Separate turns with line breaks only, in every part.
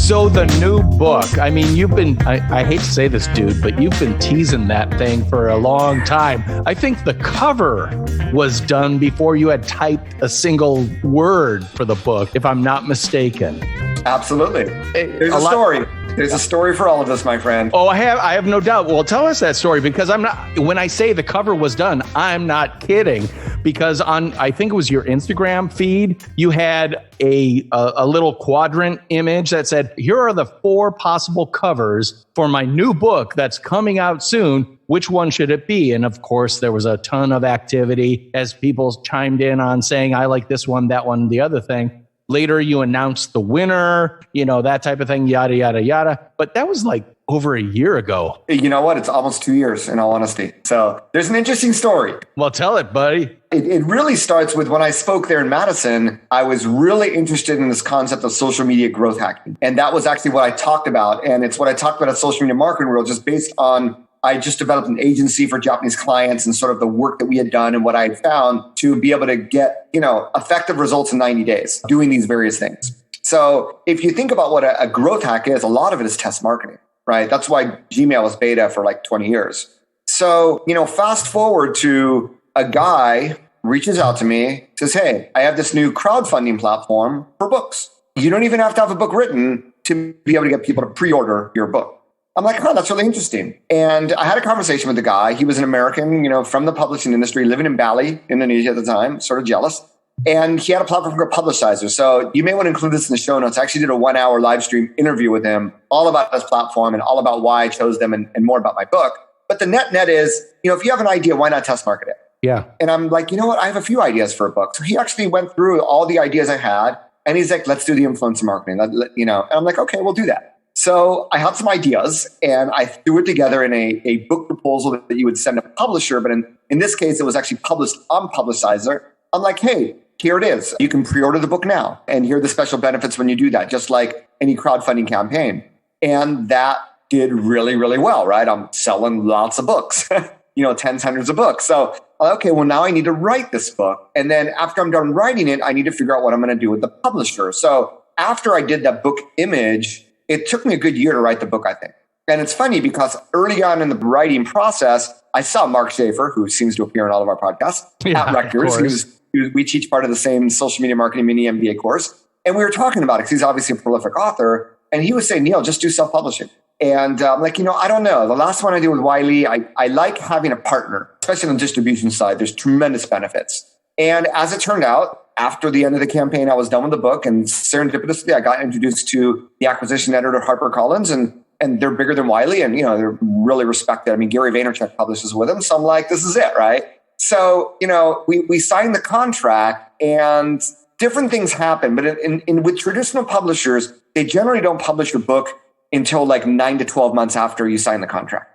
So the new book, I mean, I hate to say this, dude, but you've been teasing that thing for a long time. I think the cover was done before you had typed a single word for the book, if I'm not mistaken.
Absolutely. There's a story. There's a story for all of this, my friend.
Oh, I have no doubt. Well, tell us that story, because when I say the cover was done, I'm not kidding, because I think it was your Instagram feed, you had a little quadrant image that said, here are the 4 possible covers for my new book that's coming out soon. Which one should it be? And of course, there was a ton of activity as people chimed in on saying, I like this one, that one, the other thing. Later, you announced the winner, that type of thing, yada, yada, yada. But that was like over a year ago.
You know what? It's almost 2 years, in all honesty. So there's an interesting story.
Well, tell it, buddy.
It really starts with when I spoke there in Madison, I was really interested in this concept of social media growth hacking. And that was actually what I talked about. And it's what I talked about at Social Media Marketing World, just based on I just developed an agency for Japanese clients and sort of the work that we had done and what I had found to be able to get, effective results in 90 days doing these various things. So if you think about what a growth hack is, a lot of it is test marketing, right? That's why Gmail was beta for like 20 years. So, fast forward to a guy reaches out to me, says, hey, I have this new crowdfunding platform for books. You don't even have to have a book written to be able to get people to pre-order your book. I'm like, oh, that's really interesting. And I had a conversation with the guy. He was an American, from the publishing industry, living in Bali, Indonesia at the time, sort of jealous. And he had a platform called Publicizer. So you may want to include this in the show notes. I actually did a 1-hour live stream interview with him, all about his platform and all about why I chose them and more about my book. But the net is, if you have an idea, why not test market it?
Yeah.
And I'm like, you know what? I have a few ideas for a book. So he actually went through all the ideas I had. And he's like, let's do the influencer marketing. And I'm like, okay, we'll do that. So I had some ideas and I threw it together in a book proposal that you would send a publisher. But in this case, it was actually published on Publicizer. I'm like, hey, here it is. You can pre-order the book now. And here are the special benefits when you do that, just like any crowdfunding campaign. And that did really, really well, right? I'm selling lots of books, tens, hundreds of books. So, okay, well, now I need to write this book. And then after I'm done writing it, I need to figure out what I'm going to do with the publisher. So after I did that book image, it took me a good year to write the book, I think. And it's funny because early on in the writing process, I saw Mark Schaffer, who seems to appear in all of our podcasts, at Rutgers. We teach part of the same social media marketing mini MBA course. And we were talking about it because he's obviously a prolific author. And he was saying, Neal, just do self-publishing. And I'm like, I don't know. The last one I did with Wiley, I like having a partner, especially on the distribution side. There's tremendous benefits. And as it turned out, after the end of the campaign, I was done with the book, and serendipitously, I got introduced to the acquisition editor at HarperCollins, and they're bigger than Wiley, and they're really respected. I mean, Gary Vaynerchuk publishes with them, so I'm like, this is it, right? So we signed the contract, and different things happen. But with traditional publishers, they generally don't publish your book until like 9 to 12 months after you sign the contract.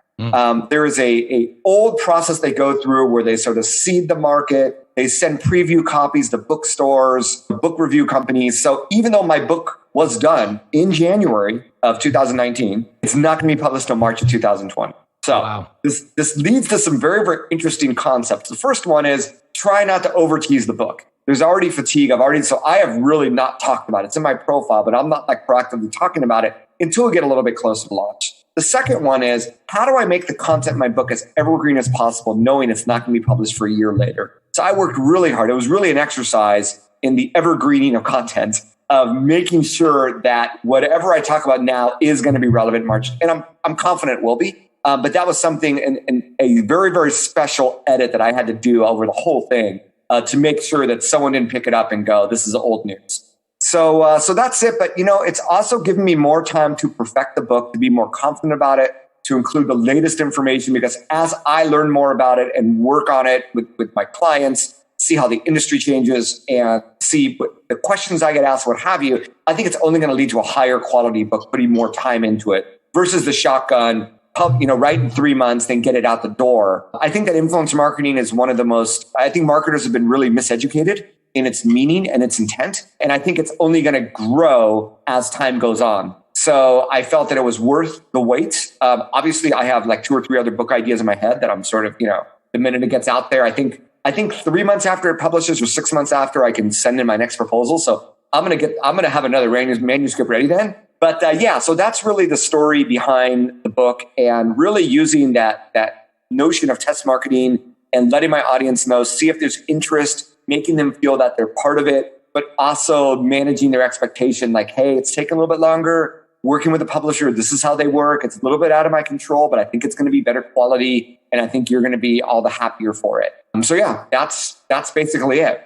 There is a old process they go through where they sort of seed the market. They send preview copies to bookstores, book review companies. So even though my book was done in January of 2019, it's not going to be published until March of 2020. So wow. This leads to some very, very interesting concepts. The first one is try not to over tease the book. There's already fatigue. So I have really not talked about it. It's in my profile, but I'm not like proactively talking about it until we get a little bit closer to launch. The second one is, how do I make the content in my book as evergreen as possible, knowing it's not going to be published for a year later? So I worked really hard. It was really an exercise in the evergreening of content, of making sure that whatever I talk about now is going to be relevant in March. And I'm confident it will be. But that was something, and a very, very special edit that I had to do over the whole thing to make sure that someone didn't pick it up and go, this is old news. So that's it. But, it's also given me more time to perfect the book, to be more confident about it, to include the latest information, because as I learn more about it and work on it with my clients, see how the industry changes and see what the questions I get asked, what have you, I think it's only going to lead to a higher quality book, putting more time into it versus the shotgun, write in 3 months, then get it out the door. I think that influencer marketing is one of the most, I think marketers have been really miseducated in its meaning and its intent. And I think it's only going to grow as time goes on. So I felt that it was worth the wait. Obviously, I have like 2 or 3 other book ideas in my head that I'm sort of, the minute it gets out there, I think 3 months after it publishes or 6 months after, I can send in my next proposal. So I'm going to have another manuscript ready then. But so that's really the story behind the book, and really using that notion of test marketing and letting my audience know, see if there's interest, making them feel that they're part of it, but also managing their expectation. Like, hey, it's taking a little bit longer. Working with a publisher, this is how they work. It's a little bit out of my control, but I think it's going to be better quality, and I think you're going to be all the happier for it. That's basically it.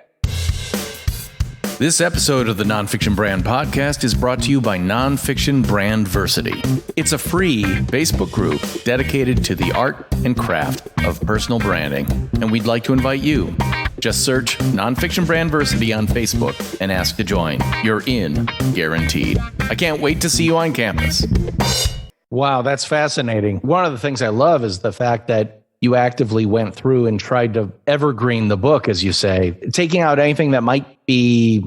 This episode of the Nonfiction Brand podcast is brought to you by Nonfiction Brandversity. It's a free Facebook group dedicated to the art and craft of personal branding, and we'd like to invite you. Just search Nonfiction Brandversity on Facebook and ask to join. You're in, guaranteed. I can't wait to see you on campus.
Wow, that's fascinating. One of the things I love is the fact that you actively went through and tried to evergreen the book, as you say, taking out anything that might be,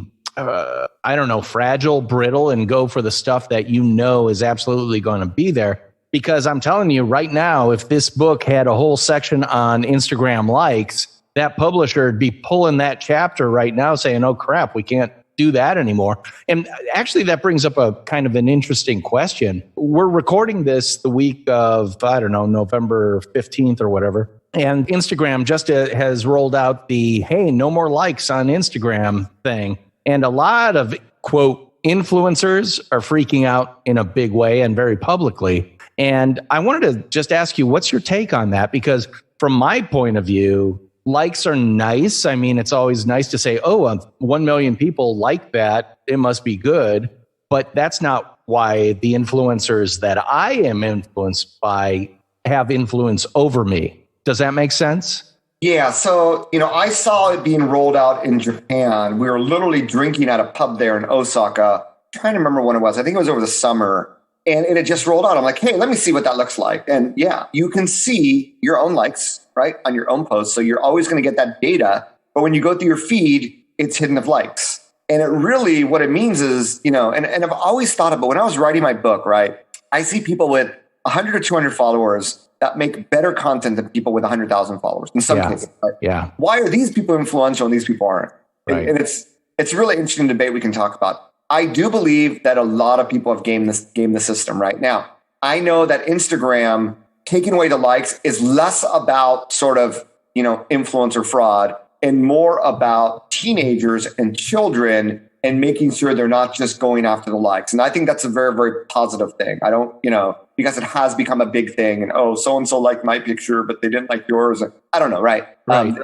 fragile, brittle, and go for the stuff that you know is absolutely going to be there. Because I'm telling you right now, if this book had a whole section on Instagram likes, that publisher would be pulling that chapter right now saying, oh, crap, we can't do that anymore. And actually, that brings up a kind of an interesting question. We're recording this the week of, November 15th or whatever. And Instagram just has rolled out the, hey, no more likes on Instagram thing. And a lot of, quote, influencers are freaking out in a big way and very publicly. And I wanted to just ask you, what's your take on that? Because from my point of view, likes are nice. I mean, it's always nice to say, 1 million people like that. It must be good. But that's not why the influencers that I am influenced by have influence over me. Does that make sense?
Yeah. So, I saw it being rolled out in Japan. We were literally drinking at a pub there in Osaka. I'm trying to remember when it was. I think it was over the summer. And it had just rolled out. I'm like, hey, let me see what that looks like. And yeah, you can see your own likes, right, on your own posts. So you're always going to get that data. But when you go through your feed, it's hidden of likes. And it really, what it means is, and I've always thought about when I was writing my book, right, I see people with 100 or 200 followers that make better content than people with 100,000 followers in some cases. Right? Yeah. Why are these people influential and these people aren't? Right. And it's a really interesting debate we can talk about. I do believe that a lot of people have gamed the system right now. I know that Instagram taking away the likes is less about sort of, influencer fraud and more about teenagers and children and making sure they're not just going after the likes. And I think that's a very, very positive thing. I don't, because it has become a big thing and, so-and-so liked my picture, but they didn't like yours. I don't know. Right. And,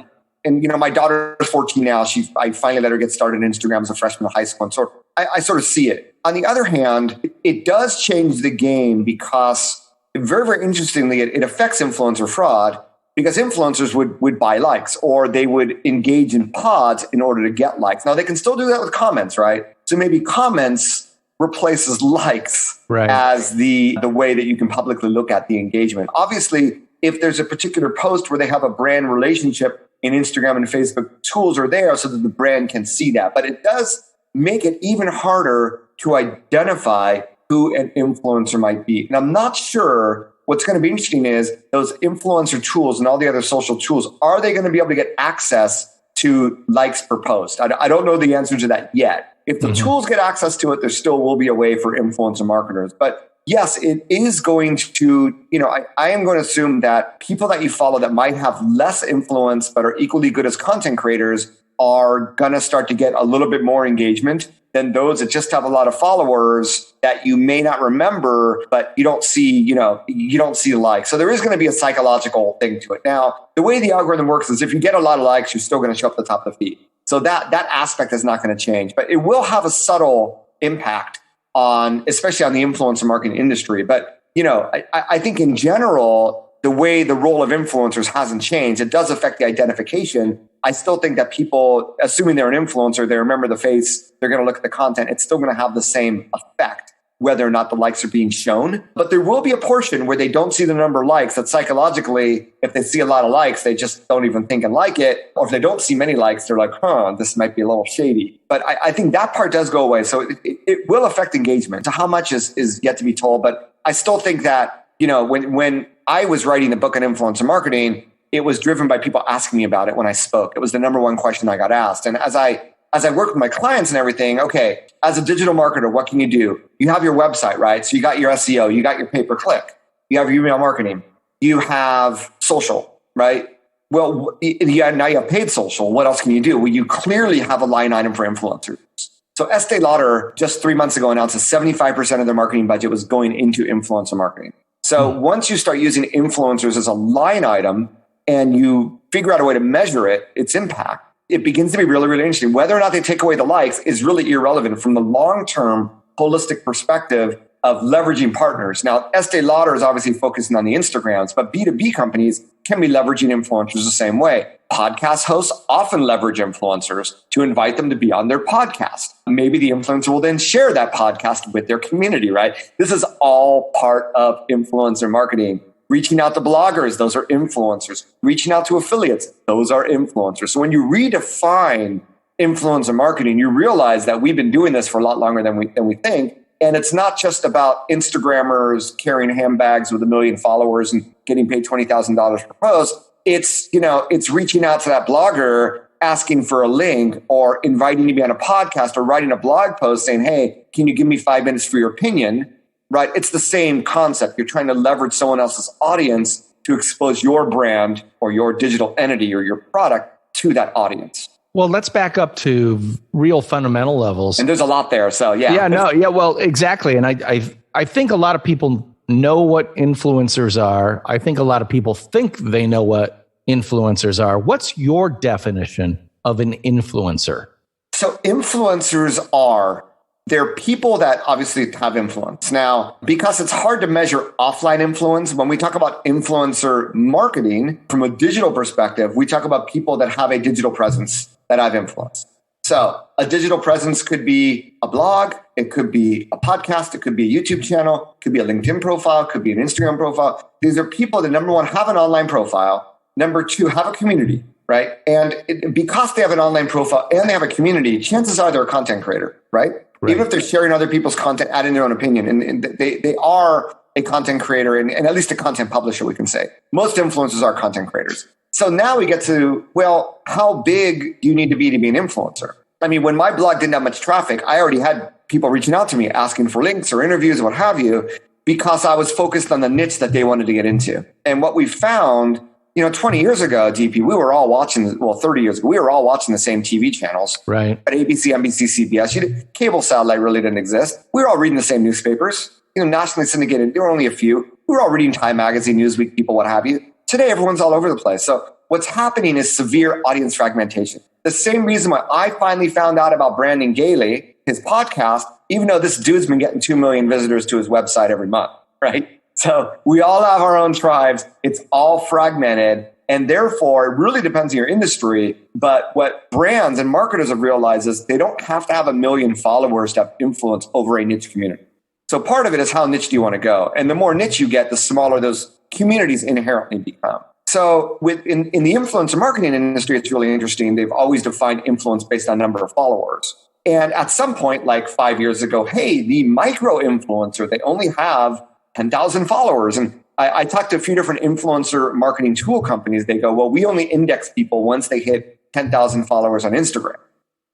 my daughter is 14 now. I finally let her get started on Instagram as a freshman in high school. And so I sort of see it. On the other hand, it does change the game because very, very interestingly, it affects influencer fraud because influencers would buy likes or they would engage in pods in order to get likes. Now, they can still do that with comments, right? So maybe comments replaces likes as the way that you can publicly look at the engagement. Obviously, if there's a particular post where they have a brand relationship in Instagram and Facebook, tools are there so that the brand can see that. But it does make it even harder to identify who an influencer might be. And I'm not sure what's going to be interesting is those influencer tools and all the other social tools, are they going to be able to get access to likes per post? I don't know the answer to that yet. If the tools get access to it, there still will be a way for influencer marketers. But yes, it is going to, I am going to assume that people that you follow that might have less influence but are equally good as content creators are going to start to get a little bit more engagement than those that just have a lot of followers that you may not remember, but you don't see, you don't see the likes. So there is going to be a psychological thing to it. Now, the way the algorithm works is if you get a lot of likes, you're still going to show up at the top of the feed. So that aspect is not going to change, but it will have a subtle impact on, especially on the influencer marketing industry. But, I think in general, the way the role of influencers hasn't changed. It does affect the identification. I still think that people, assuming they're an influencer, they remember the face, they're going to look at the content. It's still going to have the same effect, whether or not the likes are being shown. But there will be a portion where they don't see the number of likes that psychologically, if they see a lot of likes, they just don't even think and like it. Or if they don't see many likes, they're like, this might be a little shady. But I think that part does go away. So it will affect engagement. So how much is yet to be told. But I still think that, when I was writing the book on influencer marketing, it was driven by people asking me about it when I spoke. It was the number one question I got asked. And as I as I work with my clients and everything, okay, as a digital marketer, what can you do? You have your website, right? So you got your SEO, you got your pay-per-click, you have your email marketing, you have social, right? Well, now you have paid social. What else can you do? Well, you clearly have a line item for influencers. So Estee Lauder just 3 months ago announced that 75% of their marketing budget was going into influencer marketing. So once you start using influencers as a line item and you figure out a way to measure its impact, it begins to be really, really interesting. Whether or not they take away the likes is really irrelevant from the long-term holistic perspective of leveraging partners. Now, Estee Lauder is obviously focusing on the Instagrams, but B2B companies can be leveraging influencers the same way. Podcast hosts often leverage influencers to invite them to be on their podcast. Maybe the influencer will then share that podcast with their community, right? This is all part of influencer marketing. Reaching out to bloggers, those are influencers. Reaching out to affiliates, those are influencers. So when you redefine influencer marketing, you realize that we've been doing this for a lot longer than we think. And it's not just about Instagrammers carrying handbags with 1 million followers and getting paid $20,000 per post. It's reaching out to that blogger, asking for a link or inviting to be on a podcast or writing a blog post saying, hey, can you give me 5 minutes for your opinion? Right? It's the same concept. You're trying to leverage someone else's audience to expose your brand or your digital entity or your product to that audience.
Well, let's back up to real fundamental levels.
And there's a lot there. So
well, exactly. And I think a lot of people know what influencers are. I think a lot of people think they know what influencers are. What's your definition of an influencer?
So influencers they're people that obviously have influence. Now, because it's hard to measure offline influence, when we talk about influencer marketing from a digital perspective, we talk about people that have a digital presence that have influence. So a digital presence could be a blog, it could be a podcast, it could be a YouTube channel, it could be a LinkedIn profile, it could be an Instagram profile. These are people that, number one, have an online profile. Number two, have a community, right? And because they have an online profile and they have a community, chances are they're a content creator, right? Even if they're sharing other people's content, adding their own opinion, and they are a content creator and at least a content publisher, we can say. Most influencers are content creators. So now we get to, well, how big do you need to be an influencer? I mean, when my blog didn't have much traffic, I already had people reaching out to me asking for links or interviews or what have you, because I was focused on the niche that they wanted to get into. And what we found, 20 years ago, DP, we were all watching, 30 years ago, we were all watching the same TV channels.
Right.
At ABC, NBC, CBS. Cable satellite really didn't exist. We were all reading the same newspapers, nationally syndicated. There were only a few. We were all reading Time Magazine, Newsweek, People, what have you. Today, everyone's all over the place. So what's happening is severe audience fragmentation. The same reason why I finally found out about Brandon Gailey, his podcast, even though this dude's been getting 2 million visitors to his website every month, right? So we all have our own tribes. It's all fragmented. And therefore, it really depends on your industry. But what brands and marketers have realized is they don't have to have 1 million followers to have influence over a niche community. So part of it is how niche do you want to go? And the more niche you get, the smaller those communities inherently become. So in the influencer marketing industry, it's really interesting. They've always defined influence based on number of followers. And at some point, like 5 years ago, hey, the micro influencer, they only have 10,000 followers. And I talked to a few different influencer marketing tool companies. They go, well, we only index people once they hit 10,000 followers on Instagram.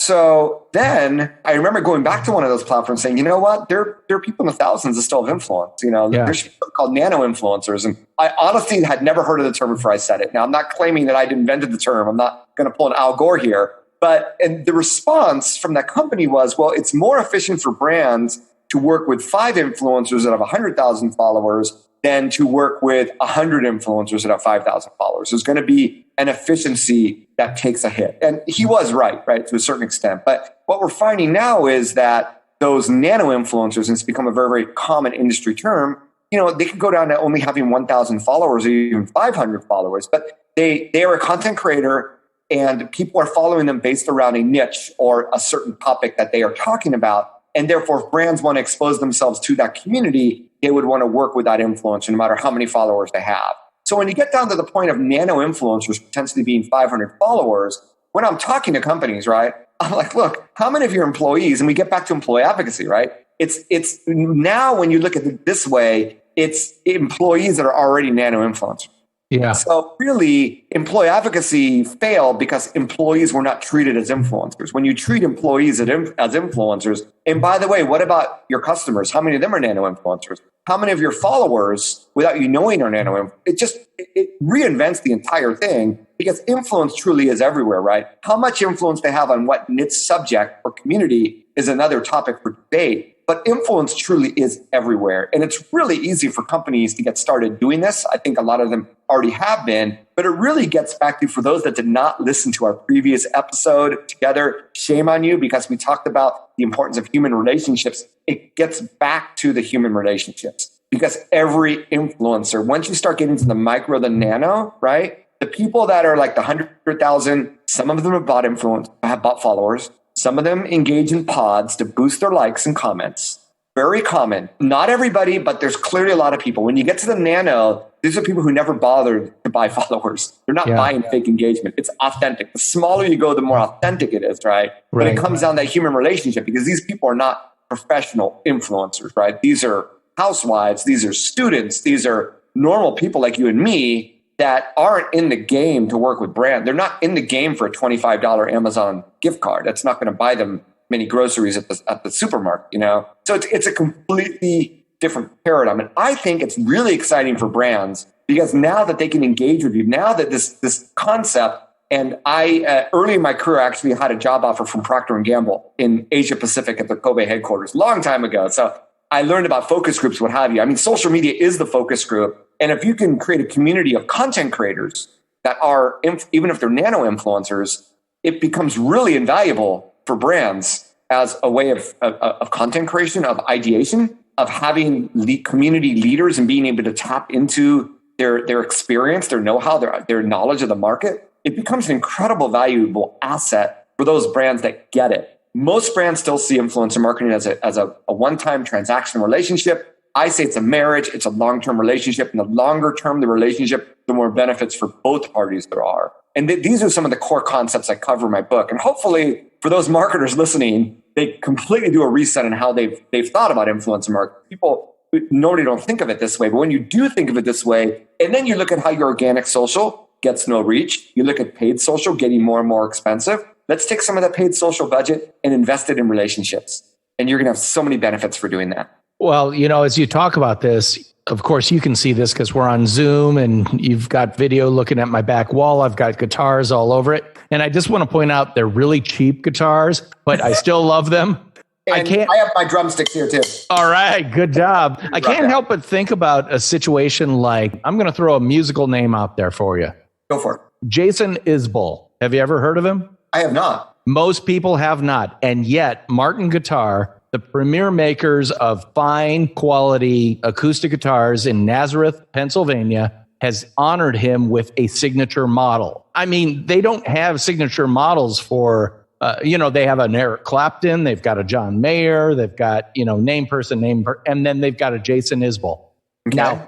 So then I remember going back to one of those platforms saying, you know what, there are people in the thousands that still have influence. There's people called nano influencers. And I honestly had never heard of the term before I said it. Now, I'm not claiming that I'd invented the term. I'm not going to pull an Al Gore here. And the response from that company was, well, it's more efficient for brands to work with 5 influencers that have 100,000 followers than to work with 100 influencers that have 5,000 followers. There's going to be an efficiency that takes a hit. And he was right, to a certain extent. But what we're finding now is that those nano influencers, and it's become a very, very common industry term, they can go down to only having 1,000 followers or even 500 followers, but they are a content creator and people are following them based around a niche or a certain topic that they are talking about. And therefore, if brands want to expose themselves to that community, they would want to work with that influencer no matter how many followers they have. So when you get down to the point of nano influencers potentially being 500 followers, when I'm talking to companies, right, I'm like, look, how many of your employees, and we get back to employee advocacy, right? It's now when you look at it this way, it's employees that are already nano influencers.
Yeah.
So really, employee advocacy failed because employees were not treated as influencers. When you treat employees as influencers, and by the way, what about your customers? How many of them are nano influencers? How many of your followers, without you knowing, are nano influencers? It reinvents the entire thing, because influence truly is everywhere, right? How much influence they have on what niche subject or community is another topic for debate. But influence truly is everywhere. And it's really easy for companies to get started doing this. I think a lot of them already have been. But it really gets back to, for those that did not listen to our previous episode together, shame on you, because we talked about the importance of human relationships. It gets back to the human relationships. Because every influencer, once you start getting to the micro, the nano, right? The people that are like the 100,000, some of them have bought followers. Some of them engage in pods to boost their likes and comments. Very common. Not everybody, but there's clearly a lot of people. When you get to the nano, these are people who never bothered to buy followers. They're not buying fake engagement. It's authentic. The smaller you go, the more authentic it is, right? But it comes down to that human relationship, because these people are not professional influencers, right? These are housewives. These are students. These are normal people like you and me that aren't in the game to work with brand. They're not in the game for a $25 Amazon gift card. That's not going to buy them many groceries at the supermarket, you know? So it's a completely different paradigm. And I think it's really exciting for brands, because now that they can engage with you, now that this concept, and I, early in my career, actually had a job offer from Procter & Gamble in Asia Pacific at the Kobe headquarters, long time ago. So I learned about focus groups, what have you. I mean, social media is the focus group. And if you can create a community of content creators that are, even if they're nano influencers, it becomes really invaluable for brands as a way of content creation, of ideation, of having community leaders and being able to tap into their experience, their know-how, their knowledge of the market. It becomes an incredible, valuable asset for those brands that get it. Most brands still see influencer marketing as a one-time transaction relationship. I say it's a marriage, it's a long-term relationship, and the longer term the relationship, the more benefits for both parties there are. And these are some of the core concepts I cover in my book. And hopefully for those marketers listening, they completely do a reset on how they've thought about influencer marketing. People normally don't think of it this way, but when you do think of it this way, and then you look at how your organic social gets no reach, you look at paid social getting more and more expensive. Let's take some of that paid social budget and invest it in relationships. And you're going to have so many benefits for doing that.
Well, you know, as you talk about this, of course, you can see this because we're on Zoom and you've got video looking at my back wall. I've got guitars all over it. And I just want to point out they're really cheap guitars, but I still love them.
And I have my drumsticks here too.
All right. Good job. I can't help but think about a situation like, I'm going to throw a musical name out there for you.
Go for it.
Jason Isbell. Have you ever heard of him?
I have not.
Most people have not. And yet, Martin Guitar, the premier makers of fine quality acoustic guitars in Nazareth, Pennsylvania, has honored him with a signature model. I mean, they don't have signature models for, they have an Eric Clapton, they've got a John Mayer, they've got, and then they've got a Jason Isbell. Okay. Now,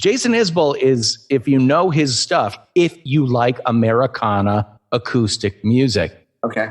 Jason Isbell is, if you know his stuff, if you like Americana acoustic music.
Okay.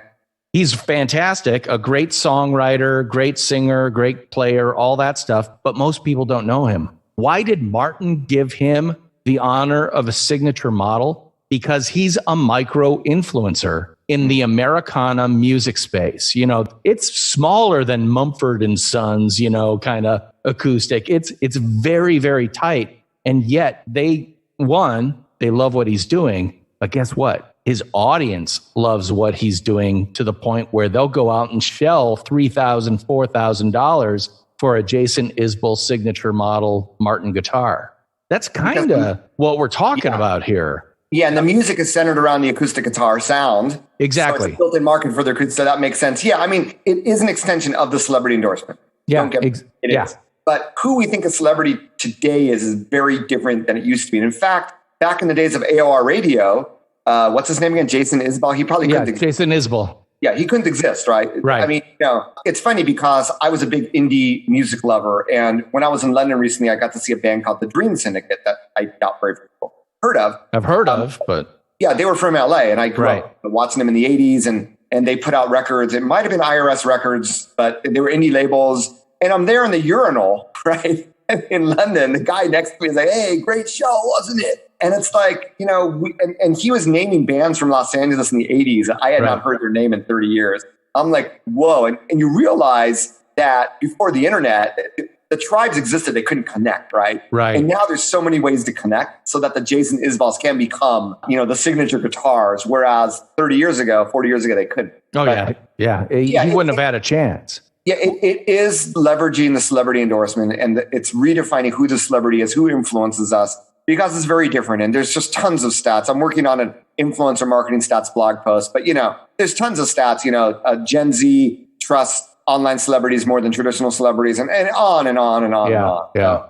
He's fantastic, a great songwriter, great singer, great player, all that stuff, but most people don't know him. Why did Martin give him the honor of a signature model? Because he's a micro influencer in the Americana music space. You know, it's smaller than Mumford and Sons, kind of acoustic. It's very, very tight. And yet they love what he's doing, but guess what? His audience loves what he's doing to the point where they'll go out and shell $3,000, $4,000 for a Jason Isbell signature model Martin guitar. That's kind of what we're talking about here.
Yeah, and the music is centered around the acoustic guitar sound.
Exactly.
So it's built-in market for their acoustic, so that makes sense. Yeah, I mean, it is an extension of the celebrity endorsement.
Yeah,
it is. But who we think a celebrity today is very different than it used to be. And in fact, back in the days of AOR radio, what's his name again? Jason Isbell. He probably couldn't exist.
Jason Isbell.
Yeah, he couldn't exist, right?
Right.
I mean, it's funny because I was a big indie music lover. And when I was in London recently, I got to see a band called the Dream Syndicate that I doubt very few people heard of.
I've heard of, but...
Yeah, they were from LA. And I grew up watching them in the 80s. And they put out records. It might have been IRS records, but they were indie labels. And I'm there in the urinal, right? In London, the guy next to me is like, "Hey, great show, wasn't it?" And it's like, and he was naming bands from Los Angeles in the 80s. I had not heard their name in 30 years. I'm like, whoa. And you realize that before the internet, the tribes existed. They couldn't connect, right?
Right.
And now there's so many ways to connect so that the Jason Isbells can become, the signature guitars. Whereas 40 years ago, they couldn't.
Oh, yeah. He wouldn't have had a chance.
Yeah, it is leveraging the celebrity endorsement, and it's redefining who the celebrity is, who influences us, because it's very different. And there's just tons of stats. I'm working on an influencer marketing stats blog post, but there's tons of stats. Gen Z trusts online celebrities more than traditional celebrities, and on and on and on and on.
Yeah.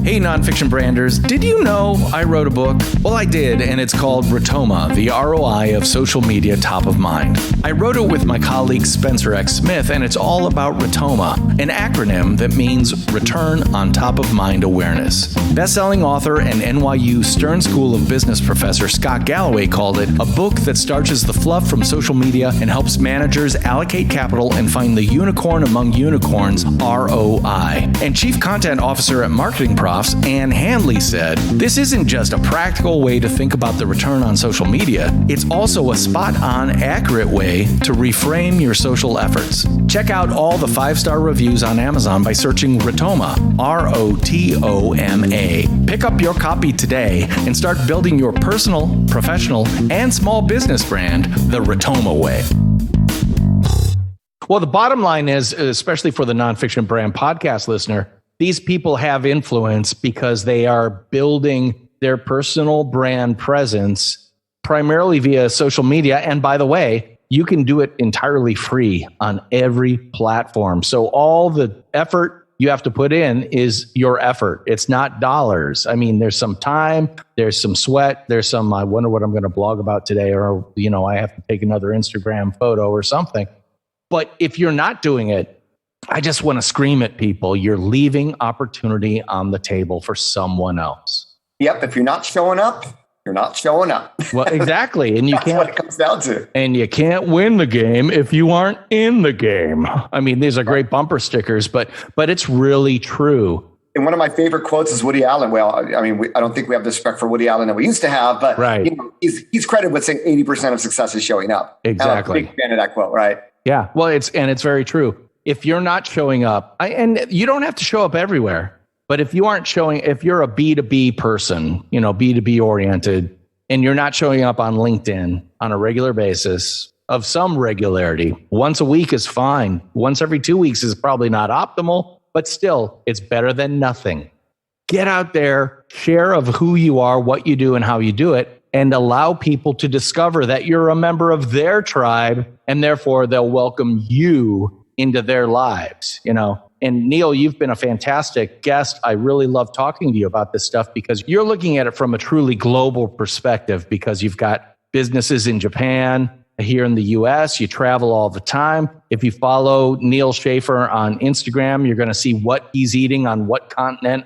Hey, nonfiction branders, did you know I wrote a book? Well, I did, and it's called Rotoma, the ROI of social media top of mind. I wrote it with my colleague Spencer X. Smith, and it's all about Rotoma, an acronym that means Return on Top of Mind Awareness. Best-selling author and NYU Stern School of Business professor Scott Galloway called it a book that starches the fluff from social media and helps managers allocate capital and find the unicorn among unicorns, ROI. And Chief Content Officer at Marketing Profs, Ann Handley said, this isn't just a practical way to think about the return on social media, it's also a spot-on, accurate way to reframe your social efforts. Check out all the 5-star reviews on Amazon by searching Rotoma, Rotoma. Pick up your copy today and start building your personal, professional, and small business brand the Rotoma way.
Well, the bottom line is, especially for the Nonfiction Brand podcast listener, these people have influence because they are building their personal brand presence primarily via social media. And by the way, you can do it entirely free on every platform. So all the effort you have to put in is your effort. It's not dollars. I mean, there's some time, there's some sweat, there's some, I wonder what I'm going to blog about today, or, I have to take another Instagram photo or something. But if you're not doing it, I just want to scream at people, you're leaving opportunity on the table for someone else.
Yep. If you're not showing up, you're not showing up.
Well, exactly. And
That's what it comes down to.
And you can't win the game if you aren't in the game. I mean, these are great bumper stickers, but it's really true.
And one of my favorite quotes is Woody Allen. Well, I mean, I don't think we have the respect for Woody Allen that we used to have, but he's credited with saying 80% of success is showing up.
Exactly.
I'm a big fan of that quote, right?
Yeah. Well, it's very true. If you're not showing up, and you don't have to show up everywhere, but if you're a B2B person, B2B oriented, and you're not showing up on LinkedIn on a regular basis of some regularity, once a week is fine. Once every 2 weeks is probably not optimal, but still, it's better than nothing. Get out there, share of who you are, what you do, and how you do it, and allow people to discover that you're a member of their tribe, and therefore they'll welcome you into their lives, And Neal, you've been a fantastic guest. I really love talking to you about this stuff because you're looking at it from a truly global perspective, because you've got businesses in Japan, here in the US, you travel all the time. If you follow Neal Schaffer on Instagram, you're going to see what he's eating on what continent,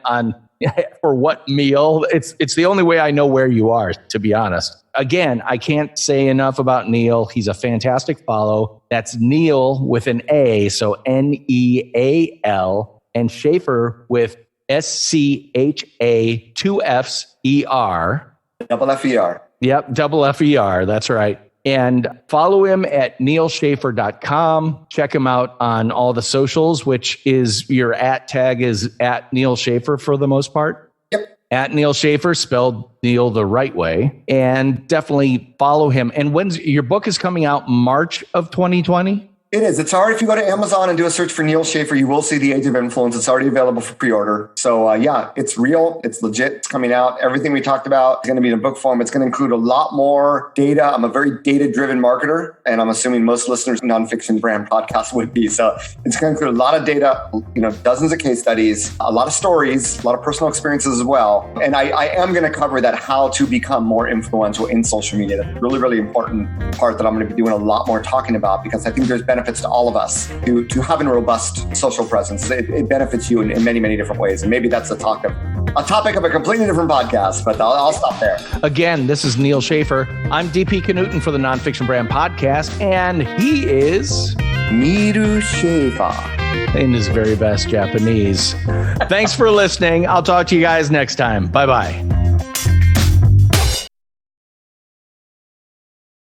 for what meal. It's the only way I know where you are, to be honest. Again, I can't say enough about Neal. He's a fantastic follow. That's Neal with an A, so Neal, and Schaffer with SCHA, 2 F's, ER.
Double FER.
Yep, double FER. That's right. And follow him at nealschaffer.com. Check him out on all the socials, which is your @ tag is at Neal Schaffer for the most part.
Yep.
At Neal Schaffer, spelled Neal the right way. And definitely follow him. And when's your book is coming out March of 2020?
It is. It's already, if you go to Amazon and do a search for Neal Schaffer, you will see The Age of Influence. It's already available for pre-order. So it's real. It's legit. It's coming out. Everything we talked about is going to be in book form. It's going to include a lot more data. I'm a very data-driven marketer, and I'm assuming most listeners Nonfiction Brand podcast would be. So it's going to include a lot of data, dozens of case studies, a lot of stories, a lot of personal experiences as well. And I am going to cover that how to become more influential in social media. That's a really, really important part that I'm going to be doing a lot more talking about, because I think there's benefits to all of us to having a robust social presence. It benefits you in many, many different ways. And maybe that's a topic of a completely different podcast, but I'll stop there.
Again, this is Neal Schaffer. I'm DP Knudten for the Nonfiction Brand podcast, and he is
Neal Schaffer.
in his very best Japanese. Thanks for listening. I'll talk to you guys next time. Bye-bye.